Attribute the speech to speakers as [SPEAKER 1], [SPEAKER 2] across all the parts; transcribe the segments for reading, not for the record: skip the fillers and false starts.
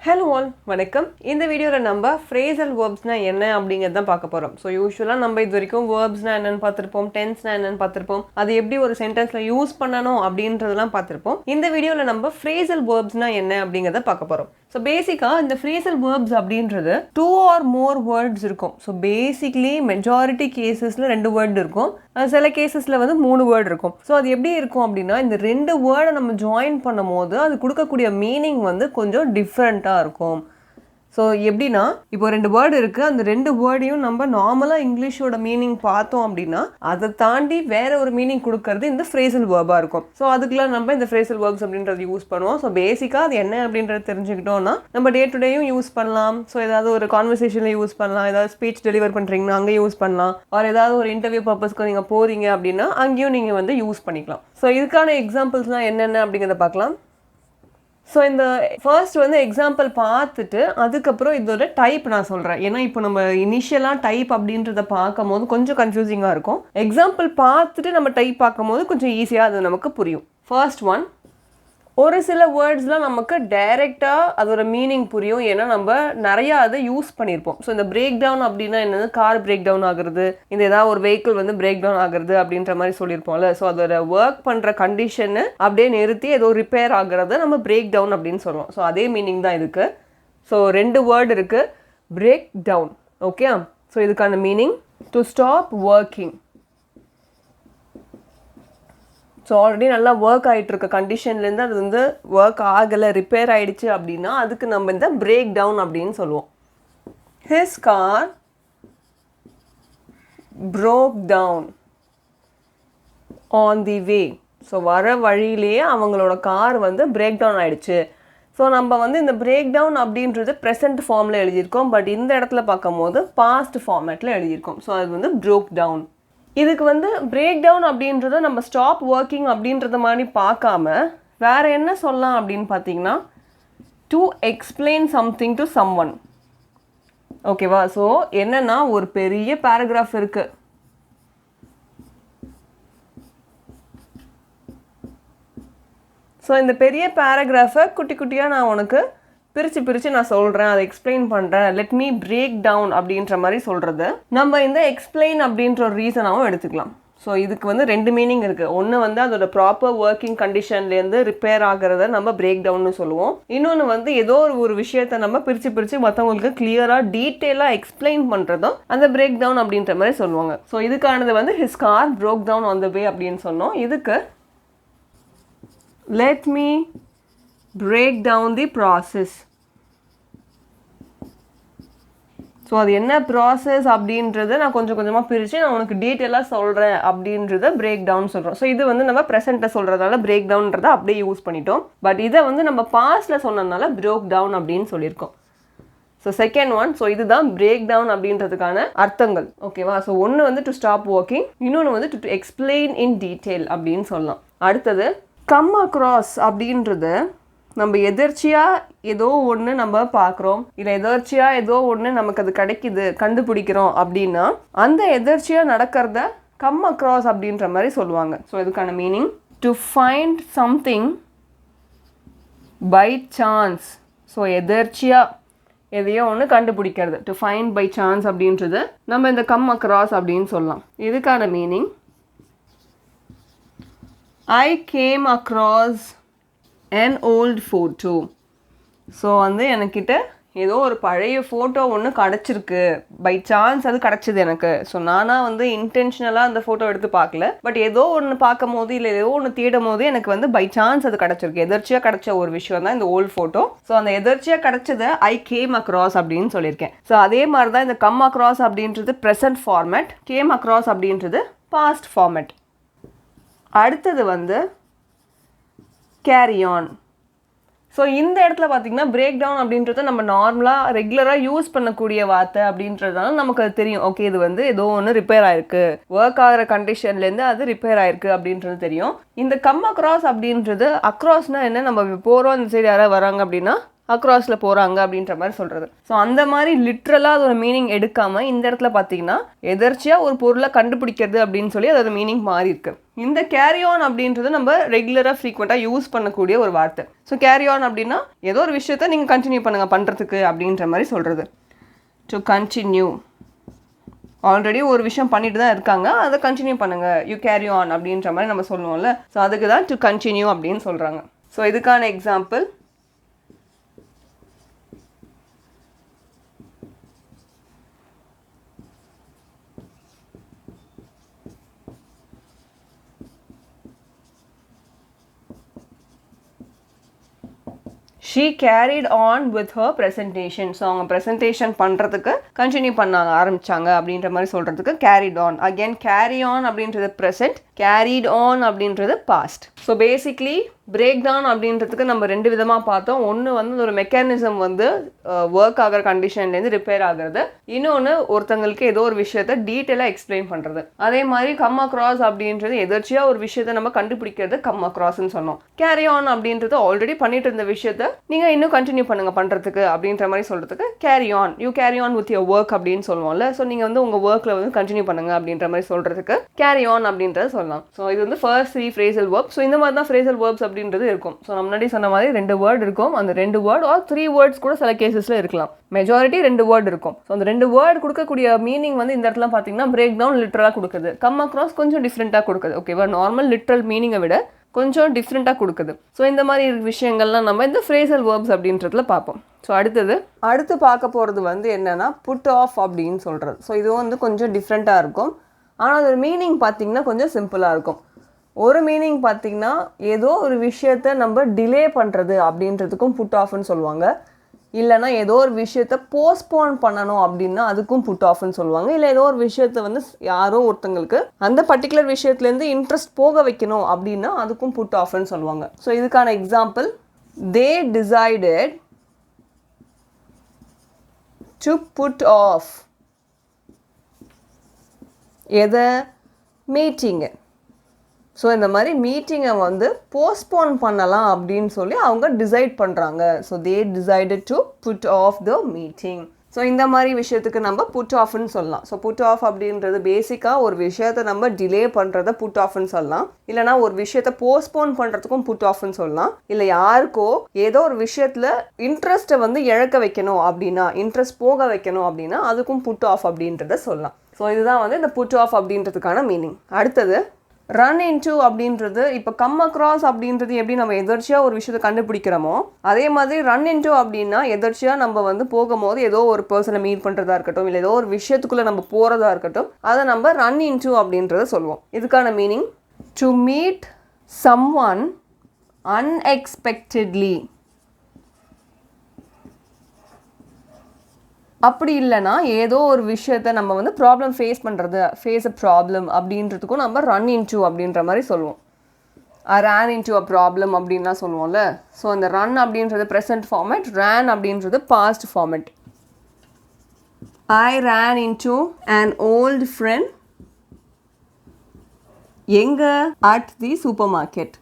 [SPEAKER 1] Hello all, வணக்கம். இந்த வீடியோல நம்ம phrasal verbsனா என்ன அப்படிங்கறத தான் பார்க்க போறோம். So usually நம்ம இது வரைக்கும் verbsனா என்னன்னு பார்த்திருப்போம், tenseனா என்னன்னு பார்த்திருப்போம். அது எப்படி ஒரு சென்டென்ஸ்ல யூஸ் பண்ணனும் அப்படின்றதெல்லாம் பார்த்திருப்போம். இந்த வீடியோல நம்ம phrasal verbsனா என்ன அப்படிங்கறத பார்க்க போறோம். So basically இந்த phrasal verbs அப்படின்றது two or more words இருக்கும். So basically majority casesல ரெண்டு word இருக்கும். சில கேसेसல வந்து மூணு வேர்ட் இருக்கும். ஸோ அது எப்படி இருக்கும் அப்படின்னா இந்த ரெண்டு வேர்டை நம்ம ஜாயின் பண்ணும்போது அது கொடுக்கக்கூடிய மீனிங் வந்து கொஞ்சம் டிஃப்ரெண்ட்டாக இருக்கும். ஸோ எப்படின்னா இப்போ ரெண்டு வேர்டு இருக்குது, அந்த ரெண்டு வேர்டையும் நம்ம நார்மலாக இங்கிலீஷோட மீனிங் பார்த்தோம் அப்படின்னா அதை தாண்டி வேற ஒரு மீனிங் கொடுக்கறது இந்த ஃப்ரேசல் வேர்பாக இருக்கும். ஸோ அதுக்கெல்லாம் நம்ம இந்த ஃப்ரேசல் வேர்ப்ஸ் அப்படின்றது யூஸ் பண்ணுவோம். ஸோ பேசிக்காக அது என்ன அப்படின்றத தெரிஞ்சுக்கிட்டோம்னா நம்ம டே டு டேயும் யூஸ் பண்ணலாம். ஸோ ஏதாவது ஒரு கான்வர்சேஷனில் யூஸ் பண்ணலாம், ஏதாவது ஸ்பீச் டெலிவர் பண்ணுறீங்கன்னா அங்கே யூஸ் பண்ணலாம், ஒரு ஏதாவது ஒரு இன்டர்வியூ பர்பஸ்க்கு நீங்கள் போகிறீங்க அப்படின்னா அங்கேயும் நீங்கள் வந்து யூஸ் பண்ணிக்கலாம். ஸோ இதுக்கான எக்ஸாம்பிள்ஸ்லாம் என்னென்ன அப்படிங்கிறத பார்க்கலாம். ஸோ இந்த ஃபர்ஸ்ட் வந்து எக்ஸாம்பிள் பார்த்துட்டு அதுக்கப்புறம் இதோட டைப் நான் சொல்கிறேன். ஏன்னா இப்போ நம்ம இனிஷியலாக டைப் அப்படின்றத பார்க்கும் போது கொஞ்சம் கன்ஃபியூசிங்காக இருக்கும். எக்ஸாம்பிள் பார்த்துட்டு நம்ம டைப் பார்க்கும் போது கொஞ்சம் ஈஸியாக அது நமக்கு புரியும். ஃபர்ஸ்ட் ஒன், ஒரு சில வேர்ட்ஸ்லாம் நமக்கு டைரெக்டாக அதோட மீனிங் புரியும், ஏன்னா நம்ம நிறையா அதை யூஸ் பண்ணியிருப்போம். ஸோ இந்த பிரேக் டவுன் அப்படின்னா என்னது, கார் பிரேக் டவுன் ஆகுறது, இந்த ஏதாவது ஒரு வெஹிக்கிள் வந்து பிரேக் டவுன் ஆகுறது அப்படின்ற மாதிரி சொல்லியிருப்போம்ல. ஸோ அதோட ஒர்க் பண்ணுற கண்டிஷனை அப்படியே நிறுத்தி ஏதோ ரிப்பேர் ஆகுறத நம்ம பிரேக் டவுன் அப்படின்னு சொல்லுவோம். ஸோ அதே மீனிங் தான் இதுக்கு. ஸோ ரெண்டு வேர்டு இருக்குது, பிரேக் டவுன். ஓகே, ஸோ இதுக்கான meaning to stop working. So already நல்லா ஒர்க் ஆகிட்டு இருக்க கண்டிஷன்லேருந்து அது வந்து ஒர்க் ஆகலை, ரிப்பேர் ஆகிடுச்சு அப்படின்னா அதுக்கு நம்ம இந்த பிரேக் டவுன் அப்படின்னு சொல்லுவோம். His car broke down on the way. So வர வழியிலேயே அவங்களோட கார் வந்து பிரேக் டவுன் ஆகிடுச்சு. ஸோ நம்ம வந்து இந்த பிரேக் டவுன் அப்படின்றது ப்ரெசன்ட் ஃபார்மில் எழுதியிருக்கோம், பட் இந்த இடத்துல பார்க்கும் போது பாஸ்ட் ஃபார்மேட்டில் எழுதியிருக்கோம். ஸோ அது வந்து broke down. இதுக்கு வந்து பிரேக் டவுன் அப்படின்றத நம்ம ஸ்டாப் ஒர்க்கிங் அப்படின்றத மாதிரி பார்க்காம வேற என்ன சொல்லலாம் அப்படின்னு பார்த்தீங்கன்னா to explain something to someone. ஓகேவா? ஸோ என்னன்னா ஒரு பெரிய பேராகிராஃப் இருக்கு, ஸோ இந்த பெரிய பேராகிராஃபை குட்டி குட்டியாக நான் உனக்கு பிரித்து நான் சொல்கிறேன், அதை எக்ஸ்பிளைன் பண்ணுறேன், லெட் மீ பிரேக் டவுன் அப்படின்ற மாதிரி சொல்கிறது நம்ம இந்த எக்ஸ்பிளைன் அப்படின்ற ஒரு ரீசனாகவும் எடுத்துக்கலாம். ஸோ இதுக்கு வந்து ரெண்டு மீனிங் இருக்குது. ஒன்று வந்து அதோட ப்ராப்பர் ஒர்க்கிங் கண்டிஷன்லேருந்து ரிப்பேர் ஆகிறத நம்ம பிரேக் டவுன்னு சொல்லுவோம். இன்னொன்று வந்து ஏதோ ஒரு விஷயத்தை நம்ம பிரித்து மற்றவங்களுக்கு கிளியராக டீட்டெயிலாக எக்ஸ்பிளைன் பண்ணுறதும் அந்த பிரேக் டவுன் அப்படின்ற மாதிரி சொல்லுவாங்க. ஸோ இதுக்கானது வந்து his car broke down on the way அப்படின்னு சொன்னோம். இதுக்கு let me break down the process. So அது என்ன ப்ராசஸ் அப்படின்றத நான் கொஞ்சமாக பிரித்து நான் உனக்கு டீட்டெயிலாக சொல்கிறேன் அப்படின்றத பிரேக் டவுன் சொல்கிறோம். ஸோ இது வந்து நம்ம ப்ரெசென்ட்டை சொல்கிறதால பிரேக் டவுன்றதை அப்படியே யூஸ் பண்ணிட்டோம். பட் இதை வந்து நம்ம பாஸ்டில் சொன்னதுனால broke down அப்படின்னு சொல்லியிருக்கோம். ஸோ செகண்ட் ஒன், ஸோ இதுதான் பிரேக் டவுன் அப்படின்றதுக்கான அர்த்தங்கள். ஓகேவா? ஸோ ஒன்று வந்து டு ஸ்டாப் ஒர்க்கிங், இன்னொன்று வந்து டு எக்ஸ்பிளைன் இன் டீட்டெயில் அப்படின்னு சொல்லலாம். அடுத்தது கம் அக்ராஸ் அப்படின்றது நம்ம எதர்ச்சியாக ஏதோ ஒன்று நம்ம பார்க்குறோம், இல்லை எதர்ச்சியாக ஏதோ ஒன்று நமக்கு அது கிடைக்குது, கண்டுபிடிக்கிறோம் அப்படின்னா அந்த எதர்ச்சியாக நடக்கிறத கம் அக்ராஸ் அப்படின்ற மாதிரி சொல்லுவாங்க. ஸோ இதுக்கான meaning to find something by chance. So எதர்ச்சியாக எதையோ ஒன்று கண்டுபிடிக்கிறது, டு ஃபைண்ட் பை சான்ஸ் அப்படின்றது நம்ம இந்த கம் அக்ராஸ் அப்படின்னு சொல்லலாம். இதுக்கான meaning I came across an old photo. So வந்து எனக்கிட்ட ஏதோ ஒரு பழைய ஃபோட்டோ ஒன்று கிடச்சிருக்கு, பை சான்ஸ் அது கிடச்சிது எனக்கு. ஸோ நானாக வந்து இன்டென்ஷனலாக அந்த ஃபோட்டோ எடுத்து பார்க்கல, பட் ஏதோ ஒன்று பார்க்கும் போது இல்லை ஏதோ ஒன்று தேடும் போது எனக்கு வந்து பை சான்ஸ் அது கிடச்சிருக்கு. எதர்ச்சியாக கிடச்ச ஒரு விஷயம் தான் இந்த ஓல்டு ஃபோட்டோ. ஸோ அந்த எதர்ச்சியாக கிடச்சதை ஐ கேம் அக்ராஸ் அப்படின்னு சொல்லியிருக்கேன். ஸோ அதே மாதிரி தான் இந்த கம் அக்ராஸ் அப்படின்றது ப்ரெசன்ட் ஃபார்மேட், கேம் அக்ராஸ் அப்படின்றது பாஸ்ட் ஃபார்மேட். அடுத்தது வந்து கேரி ஆன். ஸோ இந்த இடத்துல பார்த்திங்கன்னா பிரேக் டவுன் அப்படின்றத நம்ம நார்மலாக ரெகுலராக யூஸ் பண்ணக்கூடிய வார்த்தை அப்படின்றதுனால நமக்கு அது தெரியும். ஓகே, இது வந்து ஏதோ ஒன்று ரிப்பேர் ஆகிருக்கு, ஒர்க் ஆகிற கண்டிஷன்லேருந்து அது ரிப்பேர் ஆகிருக்கு அப்படின்றது தெரியும். இந்த கம் அக்ராஸ் அப்படின்றது, அக்ராஸ்னால் என்ன, நம்ம போகிறோம் இந்த சைடு யாராவது வராங்க அப்படின்னா அக்ராஸில் போகிறாங்க அப்படின்ற மாதிரி சொல்கிறது. ஸோ அந்த மாதிரி லிட்ரலாக அதோட மீனிங் எடுக்காமல் இந்த இடத்துல பார்த்தீங்கன்னா எதர்ச்சியாக ஒரு பொருளை கண்டுபிடிக்கிறது அப்படின்னு சொல்லி அதோட மீனிங் மாறி இருக்கு. இந்த கேரி ஆன் அப்படின்றது நம்ம ரெகுலராக ஃப்ரீக்வெண்ட்டாக யூஸ் பண்ணக்கூடிய ஒரு வார்த்தை. ஸோ கேரி ஆன் அப்படின்னா ஏதோ ஒரு விஷயத்த நீங்கள் கண்டினியூ பண்ணுறதுக்கு அப்படின்ற மாதிரி சொல்கிறது. டு கண்டினியூ, ஆல்ரெடி ஒரு விஷயம் பண்ணிட்டு தான் இருக்காங்க, அதை கண்டினியூ பண்ணுங்க, யூ கேரி ஆன் அப்படின்ற மாதிரி நம்ம சொல்லுவோம்ல. ஸோ அதுக்கு தான் டு கண்டினியூ அப்படின்னு சொல்கிறாங்க. ஸோ இதுக்கான example, she carried on with her presentation. So அவங்க ப்ரெசன்டேஷன் பண்ணுறதுக்கு கண்டினியூ ஆரம்பித்தாங்க அப்படின்ற மாதிரி சொல்கிறதுக்கு carried on. Again carry on அப்படின்றது ப்ரெசன்ட், carried on அப்படின்றது past. So basically break down அப்படின்றதுக்கு நம்ம ரெண்டு விதமாக பார்த்தோம். ஒன்று வந்து ஒரு மெக்கானிசம் வந்து ஒர்க் ஆகிற கண்டிஷன்லேருந்து ரிப்பேர் ஆகிறது, இன்னொன்று ஒருத்தங்களுக்கு ஏதோ ஒரு விஷயத்த டீட்டெயிலாக எக்ஸ்பிளைன் பண்ணுறது. அதே மாதிரி கம் அக்ராஸ் அப்படின்றது எதர்ச்சியாக ஒரு விஷயத்த நம்ம கண்டுபிடிக்கிறது கம் அக்ராஸ்ன்னு சொன்னோம். கேரி ஆன் அப்படின்றது ஆல்ரெடி பண்ணிட்டு இருந்த விஷயத்த நீங்கள் இன்னும் கண்டினியூ பண்ணுறதுக்கு அப்படின்ற மாதிரி சொல்கிறதுக்கு carry on, you carry on with your work அப்படின்னு சொல்லுவோம்ல. ஸோ நீங்கள் வந்து உங்கள் ஒர்க்கில் வந்து கண்டினியூ பண்ணுங்க அப்படின்ற மாதிரி சொல்கிறதுக்கு கேரி ஆன் அப்படின்றத சொல்லலாம். ஸோ இது வந்து ஃபர்ஸ்ட் 3 ஃப்ரேசல் வேர்ப். ஸோ இந்த மாதிரி தான் ஃப்ரேசல் வேர்ப்ஸ் அப்படின்றது இருக்கும். ஸோ நம்ம முன்னாடி சொன்ன மாதிரி 2 வேர்ட் இருக்கும். அந்த 2 வேர்ட் ஆர் 3 வேர்ட்ஸ் கூட சில கேசஸில் இருக்கலாம். மெஜாரிட்டி 2 வேர்ட் இருக்கும். ஸோ அந்த 2 வேர்ட் கொடுக்கக்கூடிய மீனிங் வந்து இந்த இடத்துல பார்த்தீங்கன்னா பிரேக் டவுன் லிட்டரலாக கொடுக்குது, கம் அக்ராஸ் கொஞ்சம் டிஃப்ரெண்ட்டாக கொடுக்குது. ஓகேவா, நார்மல் லிட்ரல் மீனிங்கை விட கொஞ்சம் டிஃப்ரெண்ட்டாக கொடுக்குது. ஸோ இந்த மாதிரி விஷயங்கள்லாம் நம்ம இந்த ஃப்ரேசல் வேர்ப்ஸ் அப்படின்றதுல பார்ப்போம். ஸோ அடுத்து பார்க்க போகிறது வந்து என்னென்னா புட் ஆஃப் அப்படின்னு சொல்கிறது. ஸோ இது வந்து கொஞ்சம் டிஃப்ரெண்ட்டாக இருக்கும். ஆனால் அதோட மீனிங் பார்த்திங்கன்னா கொஞ்சம் சிம்பிளாக இருக்கும். ஒரு மீனிங் பார்த்திங்கன்னா ஏதோ ஒரு விஷயத்த நம்ம டிலே பண்ணுறது அப்படின்றதுக்கும் புட் ஆஃப்னு சொல்லுவாங்க. இல்லைனா ஏதோ ஒரு விஷயத்த போஸ்ட்போன் பண்ணணும் அப்படின்னா அதுக்கும் புட் ஆஃப்னு சொல்லுவாங்க. இல்லை ஏதோ ஒரு விஷயத்த வந்து யாரோ ஒருத்தங்களுக்கு அந்த பர்டிகுலர் விஷயத்துலேருந்து இன்ட்ரெஸ்ட் போக வைக்கணும் அப்படின்னா அதுக்கும் புட் ஆஃப்னு சொல்லுவாங்க. ஸோ இதுக்கான example, they decided to put off எதை, மீட்டிங்கு. ஸோ இந்த மாதிரி மீட்டிங்கை வந்து போஸ்ட்போன் பண்ணலாம் அப்படின்னு சொல்லி அவங்க டிசைட் பண்ணுறாங்க. So they decided to put off the meeting. So இந்த மாதிரி விஷயத்துக்கு நம்ம புட் ஆஃப்னு சொல்லலாம். ஸோ புட் ஆஃப் அப்படின்றது பேசிக்காக ஒரு விஷயத்தை நம்ம டிலே பண்ணுறத புட் ஆஃப்னு சொல்லலாம். இல்லைனா ஒரு விஷயத்தை போஸ்ட்போன் பண்ணுறதுக்கும் புட் ஆஃப்னு சொல்லலாம். இல்லை யாருக்கோ ஏதோ ஒரு விஷயத்தில் இன்ட்ரெஸ்ட்டை வந்து இழக்க வைக்கணும் அப்படின்னா, இன்ட்ரெஸ்ட் போக வைக்கணும் அப்படின்னா அதுக்கும் புட் ஆஃப் அப்படின்றத சொல்லலாம். ஸோ இதுதான் வந்து இந்த புட் ஆஃப் அப்படின்றதுக்கான மீனிங். அடுத்தது ரன் இன்டு அப்படின்றது, இப்போ கம் அக்ராஸ் அப்படின்றது எப்படி நம்ம எதர்ச்சியாக ஒரு விஷயத்தை கண்டுபிடிக்கிறோமோ அதே மாதிரி ரன் இன்டு அப்படின்னா எதர்ச்சியாக நம்ம வந்து போகும்போது ஏதோ ஒரு பர்சனை மீட் பண்ணுறதா இருக்கட்டும், இல்லை ஏதோ ஒரு விஷயத்துக்குள்ளே நம்ம போகிறதா இருக்கட்டும், அதை நம்ம ரன் இன்டு அப்படின்றத சொல்லுவோம். இதுக்கான meaning, to meet someone unexpectedly. அப்படி இல்லைனா ஏதோ ஒரு விஷயத்தை நம்ம வந்து ப்ராப்ளம் ஃபேஸ் அ ப்ராப்ளம் அப்படின்றதுக்கும் நம்ம ரன் இன்டு அப்படின்ற மாதிரி சொல்லுவோம். ரன் இன்டு அ ப்ராப்ளம் அப்படின்லாம் சொல்லுவோம்ல. ஸோ அந்த ரன் அப்படின்றது ப்ரெசன்ட் ஃபார்மேட், ரன் அப்படின்றது past format. I run into an old friend எங்க, at the supermarket.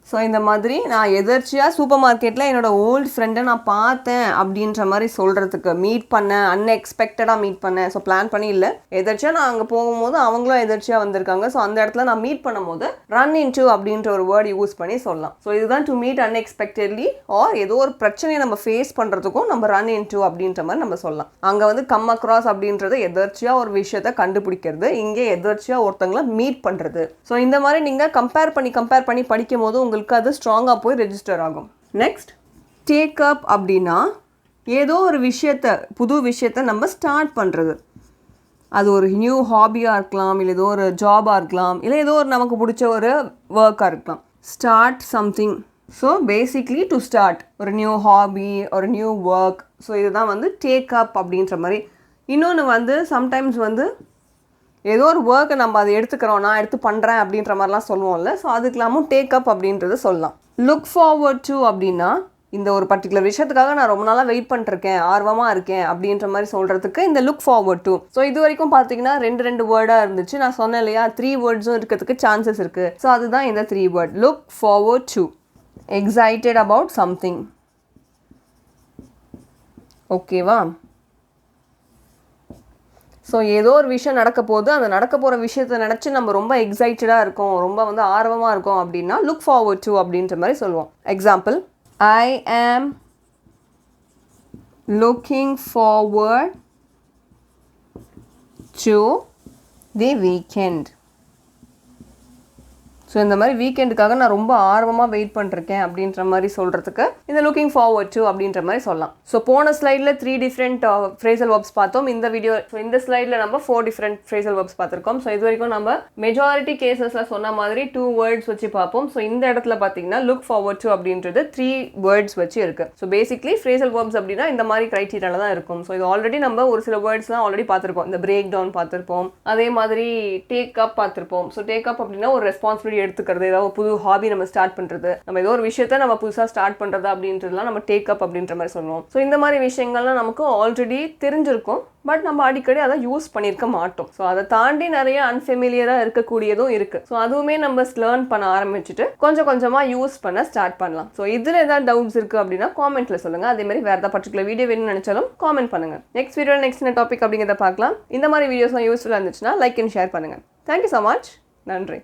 [SPEAKER 1] So இந்த மாதிரி நான் எதர்ச்சியாக சூப்பர் மார்க்கெட்டில் என்னோடய ஓல்டு ஃப்ரெண்டை நான் பார்த்தேன் அப்படின்ற மாதிரி சொல்கிறதுக்கு, மீட் பண்ணேன், அன்எக்ஸ்பெக்டடாக மீட் பண்ணேன். ஸோ பிளான் பண்ணி இல்லை, எதர்ச்சியாக நான் அங்கே போகும்போது அவங்களும் எதர்ச்சியாக வந்திருக்காங்க. ஸோ அந்த இடத்துல நான் மீட் பண்ணும்போது ரன் இன்டு அப்படின்ற ஒரு வேர்டு யூஸ் பண்ணி சொல்லலாம். ஸோ இதுதான் டு மீட் அன்எக்ஸ்பெக்டட்லி. ஆர் ஏதோ ஒரு பிரச்சனையை நம்ம ஃபேஸ் பண்ணுறதுக்கும் நம்ம ரன் இன்டு அப்படின்ற மாதிரி நம்ம சொல்லலாம். அங்கே வந்து கம் அக்ராஸ் அப்படின்றது எதர்ச்சியாக ஒரு விஷயத்தை கண்டுபிடிக்கிறது, இங்கே எதர்ச்சியாக ஒருத்தங்களை மீட் பண்ணுறது. ஸோ இந்த மாதிரி நீங்கள் கம்பேர் பண்ணி படிக்கும் போது உங்களுக்கு அது ஸ்ட்ராங்காக போய் ரெஜிஸ்டர் ஆகும். நெக்ஸ்ட், டேக் அப் அப்படின்னா ஏதோ ஒரு புது விஷயத்தை நம்ம ஸ்டார்ட் பண்ணுறது. அது ஒரு நியூ ஹாபியாக இருக்கலாம், இல்லை ஏதோ ஒரு ஜாபாக இருக்கலாம், இல்லை ஏதோ ஒரு நமக்கு பிடிச்ச ஒரு ஒர்க்காக இருக்கலாம். Start something. So basically to start ஒரு நியூ ஹாபி, ஒரு நியூ ஒர்க். ஸோ இதுதான் வந்து டேக் அப் அப்படின்ற மாதிரி. இன்னொன்று வந்து சம்டைம்ஸ் வந்து ஏதோ ஒரு ஒர்க்கை நம்ம அதை எடுத்துக்கிறோம், நான் எடுத்து பண்ணுறேன் அப்படின்ற மாதிரிலாம் சொல்லுவோம்ல. ஸோ அதுக்கெல்லாமும் டேக் அப் அப்படின்றத சொல்லலாம். லுக் ஃபார்வர்ட் டு அப்படின்னா இந்த ஒரு பர்டிகுலர் விஷயத்துக்காக நான் ரொம்ப நாளாக வெயிட் பண்ணிருக்கேன், ஆர்வமாக இருக்கேன் அப்படின்ற மாதிரி சொல்கிறதுக்கு இந்த லுக் ஃபார்வர்ட் டு. ஸோ இது வரைக்கும் பார்த்தீங்கன்னா ரெண்டு வேர்டாக இருந்துச்சு. நான் சொன்னேன் இல்லையா 3 வேர்ட்ஸும் இருக்கிறதுக்கு சான்சஸ் இருக்குது. ஸோ அதுதான் இந்த 3 word. Look forward to, excited about something. ஓகேவா? ஸோ ஏதோ ஒரு விஷயம் நடக்க போகுது, அந்த நடக்க போகிற விஷயத்தை நினச்சி நம்ம ரொம்ப எக்ஸைட்டடாக இருக்கோம், ரொம்ப வந்து ஆர்வமாக இருக்கோம் அப்படின்னா லுக் ஃபார்வர்ட் டு அப்படின்ற மாதிரி சொல்லுவோம். எக்ஸாம்பிள், ஐ ஆம் looking forward to the weekend. So இந்த மாதிரி வீக்கெண்டுக்காக நான் ரொம்ப ஆர்வமாக வெயிட் பண்ணிருக்கேன் அப்படின்ற மாதிரி சொல்கிறதுக்கு இந்த லுக்கிங் ஃபார்வர்ட் டு அப்படின்ற மாதிரி சொல்லலாம். ஸோ போன ஸ்லைடில் 3 டிஃப்ரெண்ட் ஃப்ரேசல் வெர்ப்ஸ் பார்த்தோம். இந்த வீடியோ இந்த ஸ்லைடில் நம்ம 4 டிஃப்ரெண்ட் ஃப்ரேசல் வெர்ப்ஸ் பார்த்துருக்கோம். ஸோ இது வரைக்கும் நம்ம மெஜாரிட்டி கேசஸில் சொன்ன மாதிரி 2 வேர்ட்ஸ் வச்சு பார்ப்போம். ஸோ இந்த இடத்துல பார்த்தீங்கன்னா லுக் ஃபார்வர்ட் டு அப்படின்றது 3 வேர்ட்ஸ் வச்சு இருக்குது. ஸோ பேசிக்லி ஃப்ரேசல் வெர்ப்ஸ் அப்படின்னா இந்த மாதிரி க்ரைட்டீரியாவில் தான் இருக்கும். ஸோ இது ஆல்ரெடி நம்ம ஒரு சில வேர்ட்ஸ்லாம் ஆல்ரெடி பார்த்துருப்போம். இந்த பிரேக் டவுன் பார்த்துருப்போம், அதே மாதிரி டேக் அப் பார்த்துருப்போம். ஸோ டேக் அப் அப்படின்னா ஒரு ரெஸ்பான்சிபிலிட்டி எடுத்துக்கிறது, ஏதாவது புது ஹாபி நம்ம ஸ்டார்ட் பண்றது, நம்ம ஏதோ ஒரு விஷயத்தை நம்ம புதுசாக ஸ்டார்ட் பண்றது அப்படின்றதுலாம் நம்ம டேக் அப் அப்படின்ற மாதிரி சொல்லுவோம். ஸோ இந்த மாதிரி விஷயங்கள்லாம் நமக்கு ஆல்ரெடி தெரிஞ்சிருக்கும், பட் நம்ம அடிக்கடி அதை யூஸ் பண்ணியிருக்க மாட்டோம். ஸோ அதை தாண்டி நிறைய அன்ஃபெமிலியராக இருக்கக்கூடியதும் இருக்கு. ஸோ அதுவுமே நம்ம லேர்ன் பண்ண ஆரம்பிச்சுட்டு கொஞ்சம் கொஞ்சமாக யூஸ் பண்ண ஸ்டார்ட் பண்ணலாம். ஸோ இதில் ஏதாவது டவுட்ஸ் இருக்கு அப்படின்னா காமெண்ட்ல சொல்லுங்க. அதே மாதிரி வேறு ஏதாவது பர்டிகுலர் வீடியோ வேணும்னு நினைச்சாலும் காமெண்ட் பண்ணுங்க. நெக்ஸ்ட் வீடியோ நெக்ஸ்ட் டாபிக் அப்படிங்கிறத பார்க்கலாம். இந்த மாதிரி வீடியோஸ்லாம் யூஸ்ஃபுல்லாக இருந்துச்சுன்னா லைக் அண்ட் ஷேர் பண்ணுங்க. Thank you so much. நன்றி.